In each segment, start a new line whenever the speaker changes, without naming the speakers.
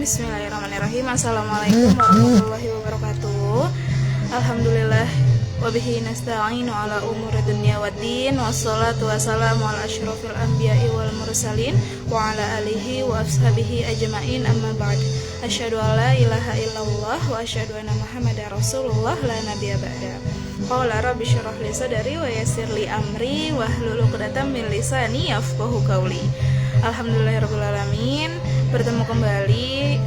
Bismillahirrahmanirrahim. Assalamualaikum warahmatullahi wabarakatuh. Alhamdulillah wabihi nasta'inu ala umuri dunya waddin, wassalatu wassalamu ala asyrafil anbiya'i wal mursalin wa ala alihi wa ashabihi ajma'in, amma ba'd. Asyhadu an la ilaha illallah wa asyhadu anna muhammadar rasulullah la nabiyya ba'da. Qala rabbi shrah li sadri wa yassir li amri wahlul 'uqdatam min lisani yafqahu qawli. Alhamdulillahirabbil alamin. Bertemu kembali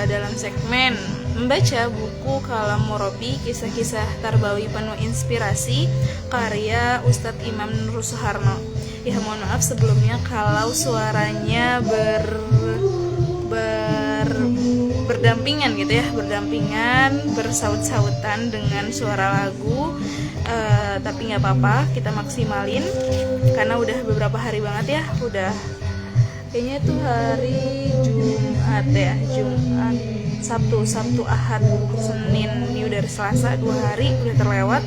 dalam segmen membaca buku Kalam Murabi, kisah-kisah tarbawi penuh inspirasi karya Ustadz Imam Nur Suharno. Ya, mohon maaf sebelumnya kalau suaranya berdampingan gitu ya, bersaut-sautan dengan suara lagu, tapi nggak apa-apa, kita maksimalin karena udah beberapa hari banget ya, udah kayaknya tuh hari Jumat ya, Jumat, Sabtu, Ahad, Senin, ini udah Selasa, 2 hari udah terlewat.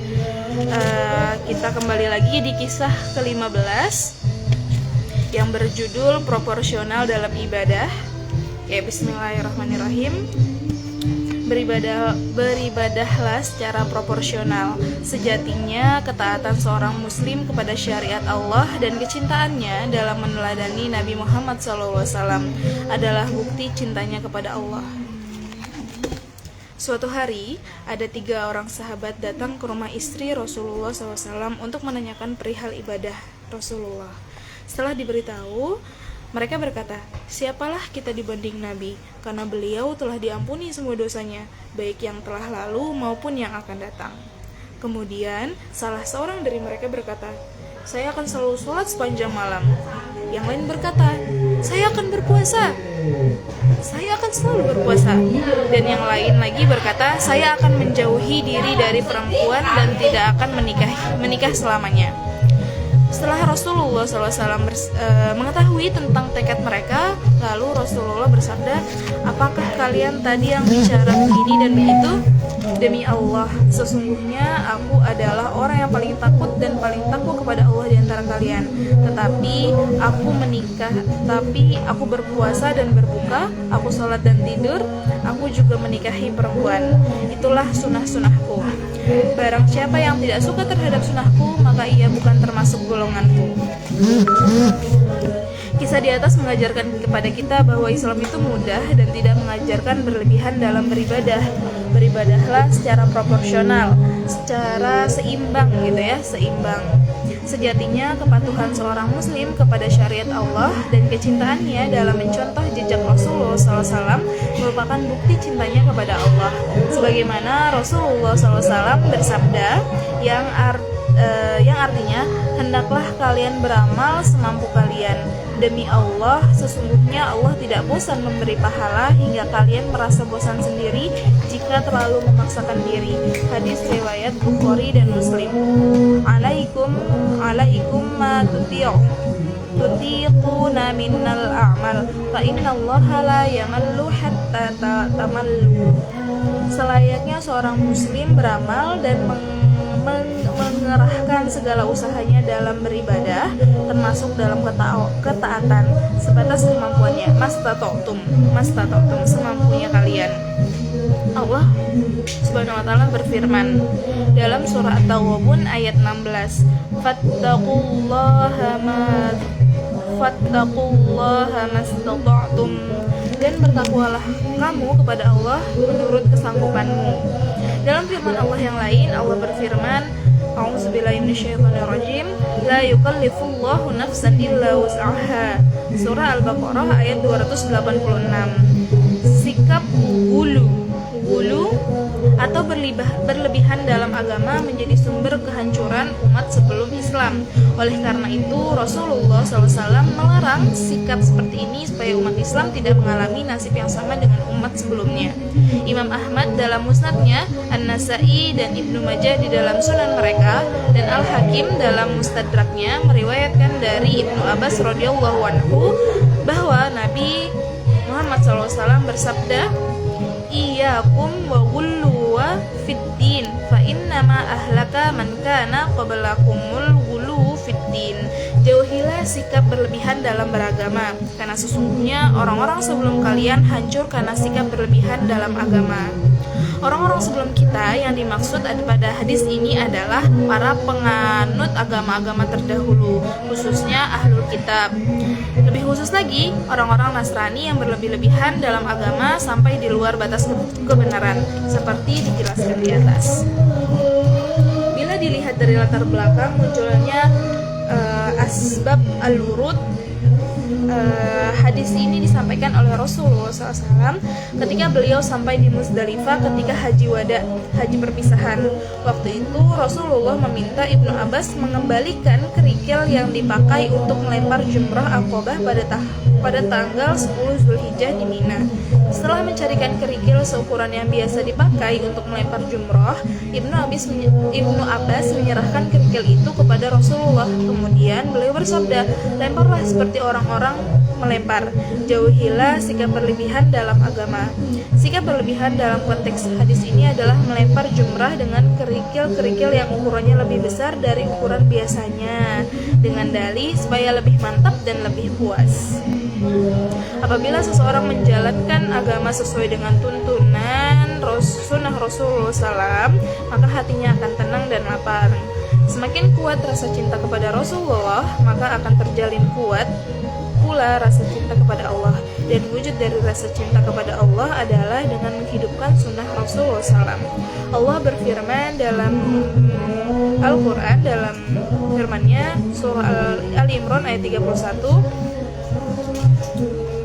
Kita kembali lagi di kisah ke-15 yang berjudul proporsional dalam ibadah. Ya, bismillahirrahmanirrahim. Beribadahlah secara proporsional. Sejatinya ketaatan seorang muslim kepada syariat Allah dan kecintaannya dalam meneladani Nabi Muhammad SAW adalah bukti cintanya kepada Allah. Suatu hari, ada 3 orang sahabat datang ke rumah istri Rasulullah SAW untuk menanyakan perihal ibadah Rasulullah. Setelah diberitahu, mereka berkata, "Siapalah kita dibanding Nabi, karena beliau telah diampuni semua dosanya, baik yang telah lalu maupun yang akan datang." Kemudian, salah seorang dari mereka berkata, "Saya akan selalu sholat sepanjang malam." Yang lain berkata, "Saya akan berpuasa. Saya akan selalu berpuasa." Dan yang lain lagi berkata, "Saya akan menjauhi diri dari perempuan dan tidak akan menikah selamanya." Setelah Rasulullah SAW mengetahui tentang tekad mereka, lalu Rasulullah bersabda, "Apakah kalian tadi yang bicara begini dan begitu? Demi Allah, sesungguhnya aku adalah orang yang paling takut dan paling takwa kepada Allah di antara kalian. Tetapi aku menikah, tapi aku berpuasa dan berbuka, aku sholat dan tidur, aku juga menikahi perempuan. Itulah sunnah-sunnahku. Barang siapa yang tidak suka terhadap sunnahku, maka ia bukan termasuk golonganku." Kisah di atas mengajarkan kepada kita bahwa Islam itu mudah dan tidak mengajarkan berlebihan dalam beribadah. Beribadahlah secara proporsional, secara seimbang gitu ya, seimbang. Sejatinya kepatuhan seorang muslim kepada syariat Allah dan kecintaannya dalam mencontoh jejak Rasulullah SAW merupakan bukti cintanya kepada Allah. Sebagaimana Rasulullah SAW bersabda yang artinya, "Hendaklah kalian beramal semampu kalian. Demi Allah, sesungguhnya Allah tidak bosan memberi pahala hingga kalian merasa bosan sendiri jika terlalu memaksakan diri." Hadis riwayat Bukhari dan Muslim. Alaikum ma tutiquna minnal a'mal fa innallaha la yamallu hatta tamallu. Selayaknya seorang muslim beramal dan mengerahkan segala usahanya dalam beribadah, termasuk dalam ketaatan, sebatas kemampuannya. Mastata'tum, semampunya kalian. Allah Subhanahu wa taala berfirman dalam surah At-Taghabun ayat 16, Fattaqullaha mastata'tum, dan bertakwalah kamu kepada Allah menurut kesanggupanmu. Dalam firman Allah yang lain, Allah berfirman, A'udzubillahi minasyaitonirrajim, la yukallifullahu nafsan illa wus'aha. Surah Al-Baqarah ayat 286. Sikap gulu atau berlebihan dalam agama menjadi sumber kehancuran umat sebelum Islam. Oleh karena itu, Rasulullah SAW melarang sikap seperti ini supaya umat Islam tidak mengalami nasib yang sama dengan umat sebelumnya. Imam Ahmad dalam musnadnya, An-Nasai dan Ibnu Majah di dalam sunan mereka, dan Al-Hakim dalam mustadraknya meriwayatkan dari Ibnu Abbas radhiyallahu anhu bahwa Nabi Muhammad SAW bersabda, "Iyyakum wa ghuluwa fiddin, fa innama ahlaka man kana qablakumul ghulu fiddin." Jauhilah sikap berlebihan dalam beragama, karena sesungguhnya orang-orang sebelum kalian hancur karena sikap berlebihan dalam agama. Orang-orang sebelum kita yang dimaksud pada hadis ini adalah para penganut agama-agama terdahulu, khususnya ahlul kitab. Lebih khusus lagi, orang-orang Nasrani yang berlebih-lebihan dalam agama sampai di luar batas kebenaran, seperti dijelaskan di atas. Bila dilihat dari latar belakang munculnya asbab al-wurud, hadis ini disampaikan oleh Rasulullah SAW ketika beliau sampai di Muzdalifah ketika haji wada, haji perpisahan. Waktu itu Rasulullah meminta Ibnu Abbas mengembalikan kerikil yang dipakai untuk melempar jumrah Aqabah pada tanggal 10 Zulhijjah di Mina. Setelah mencarikan kerikil seukuran yang biasa dipakai untuk melempar jumrah, Ibnu Abbas menyerahkan kerikil itu kepada Rasulullah. Kemudian beliau bersabda, "Lemparlah seperti orang-orang melempar. Jauhilah sikap berlebihan dalam agama." Sikap berlebihan dalam konteks hadis ini adalah melempar jumrah dengan kerikil-kerikil yang ukurannya lebih besar dari ukuran biasanya, dengan dalih supaya lebih mantap dan lebih puas. Apabila seseorang menjalankan agama sesuai dengan tuntunan sunnah Rasulullah SAW, maka hatinya akan tenang dan lapang. Semakin kuat rasa cinta kepada Rasulullah, maka akan terjalin kuat pula rasa cinta kepada Allah. Dan wujud dari rasa cinta kepada Allah adalah dengan menghidupkan sunnah Rasulullah SAW. Allah berfirman dalam Al-Quran, dalam firman-Nya surah Ali Imran ayat 31,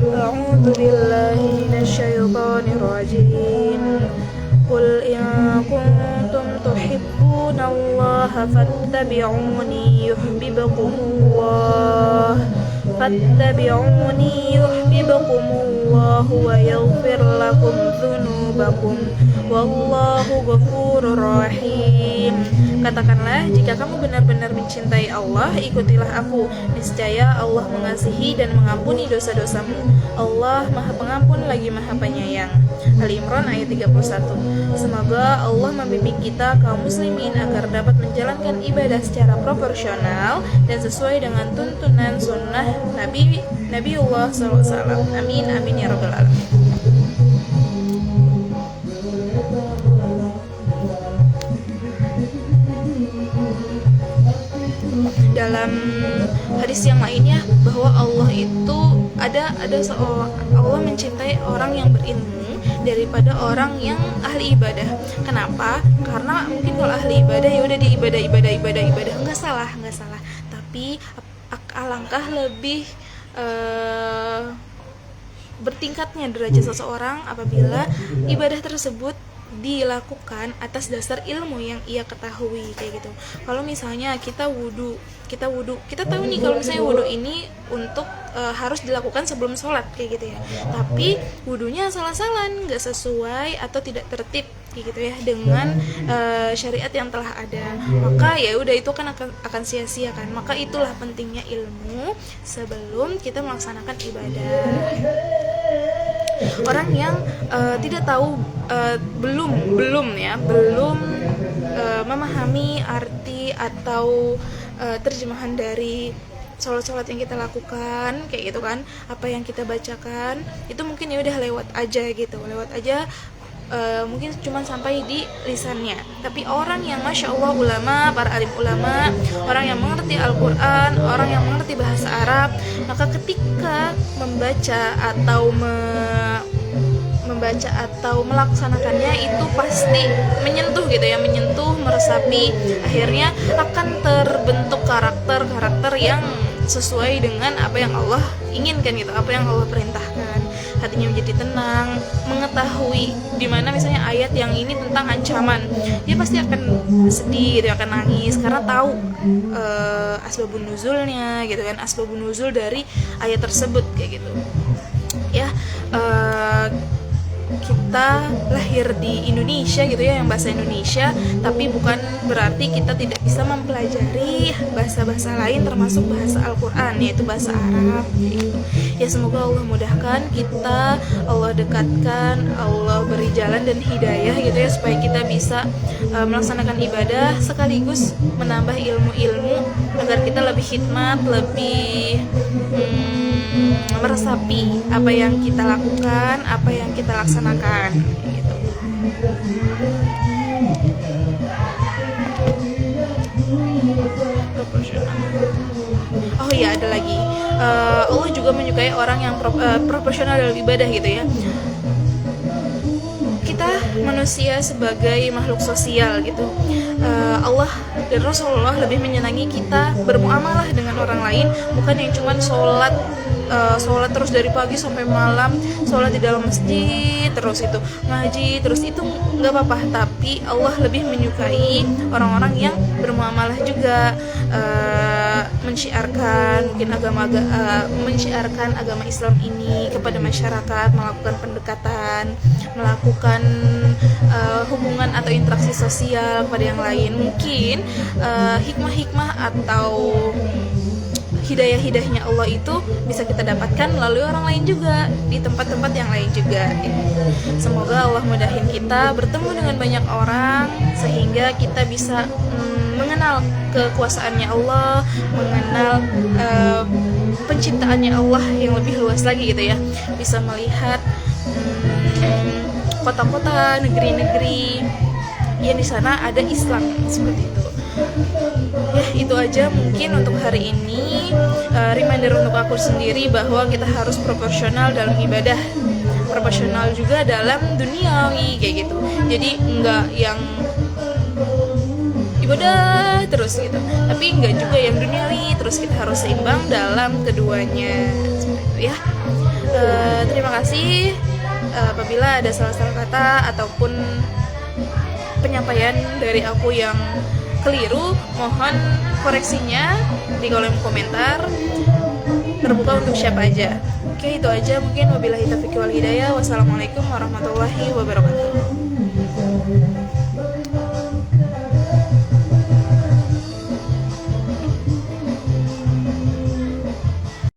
A'udzu billahi minasyaitonir rajim. Qul in kuntum tuhibbunallaha fattabi'uni yuhibbukumullah wa yaghfir lakum dzunubakum wallahu ghafurur rahim. Katakanlah, jika kamu benar-benar mencintai Allah, ikutilah aku. Niscaya Allah mengasihi dan mengampuni dosa-dosamu. Allah Maha Pengampun lagi Maha Penyayang. Ali Imran ayat 31. Semoga Allah membimbing kita kaum muslimin agar dapat menjalankan ibadah secara proporsional dan sesuai dengan tuntunan sunnah Nabiullah SAW. Amin amin ya rabbal alamin. Dalam hadis yang lainnya bahwa Allah itu Allah mencintai orang yang berilmu daripada orang yang ahli ibadah. Kenapa? Karena mungkin kalau ahli ibadah ya udah di ibadah nggak salah. Tapi alangkah lebih bertingkatnya derajat seseorang apabila ibadah tersebut dilakukan atas dasar ilmu yang ia ketahui, kayak gitu. Kalau misalnya kita wudu, kita tahu nih kalau misalnya wudu ini untuk harus dilakukan sebelum sholat, kayak gitu ya. Tapi wudunya salah-salah, nggak sesuai atau tidak tertib, kayak gitu ya, dengan syariat yang telah ada, maka ya udah itu kan akan sia-sia kan. Maka itulah pentingnya ilmu sebelum kita melaksanakan ibadah. Orang yang tidak tahu, belum memahami arti atau terjemahan dari sholat-sholat yang kita lakukan, kayak gitu kan, apa yang kita bacakan itu mungkin ya udah lewat aja, mungkin cuma sampai di lisannya. Tapi orang yang masya Allah ulama, para alim ulama, orang yang mengerti Al-Quran, orang yang mengerti bahasa Arab, maka ketika membaca atau melaksanakannya itu pasti menyentuh gitu ya, meresapi, akhirnya akan terbentuk karakter yang sesuai dengan apa yang Allah inginkan gitu, apa yang Allah perintahkan. Hatinya menjadi tenang, mengetahui di mana misalnya ayat yang ini tentang ancaman, dia pasti akan sedih, dia akan nangis karena tahu asbabun nuzulnya gitu kan, asbabun nuzul dari ayat tersebut, kayak gitu ya. kita lahir di Indonesia gitu ya, yang bahasa Indonesia, tapi bukan berarti kita tidak bisa mempelajari bahasa-bahasa lain termasuk bahasa Al-Quran, yaitu bahasa Arab gitu. Ya semoga Allah mudahkan kita, Allah dekatkan, Allah beri jalan dan hidayah gitu ya, supaya kita bisa melaksanakan ibadah sekaligus menambah ilmu-ilmu agar kita lebih hikmat, lebih meresapi apa yang kita lakukan, apa yang kita laksanakan gitu. Oh iya, ada lagi. Allah juga menyukai orang yang proporsional dalam ibadah gitu ya. Kita manusia sebagai makhluk sosial gitu. Allah dan Rasulullah lebih menyenangi kita bermuamalah dengan orang lain, bukan yang cuman sholat terus dari pagi sampai malam, sholat di dalam masjid terus, itu ngaji terus, itu nggak apa-apa, tapi Allah lebih menyukai orang-orang yang bermuamalah juga, mensyiarkan mungkin mensyiarkan agama Islam ini kepada masyarakat, melakukan pendekatan, melakukan hubungan atau interaksi sosial kepada yang lain. Mungkin hikmah-hikmah atau hidayah-hidayahnya Allah itu bisa kita dapatkan melalui orang lain juga, di tempat-tempat yang lain juga. Semoga Allah mudahin kita bertemu dengan banyak orang sehingga kita bisa mengenal kekuasaannya Allah, mengenal penciptaannya Allah yang lebih luas lagi gitu ya, bisa melihat kota-kota, negeri-negeri yang di sana ada Islam seperti itu. Ya itu aja mungkin untuk hari ini, reminder untuk aku sendiri bahwa kita harus proporsional dalam ibadah, proporsional juga dalam duniawi kayak gitu. Jadi enggak yang ibadah terus gitu, tapi enggak juga yang duniawi terus, kita harus seimbang dalam keduanya seperti itu ya. Terima kasih apabila ada salah-salah kata ataupun penyampaian dari aku yang keliru, mohon koreksinya di kolom komentar, terbuka untuk siapa aja. Oke, itu aja mungkin. Wabillahi taufiq wal hidayah. Wassalamualaikum warahmatullahi wabarakatuh.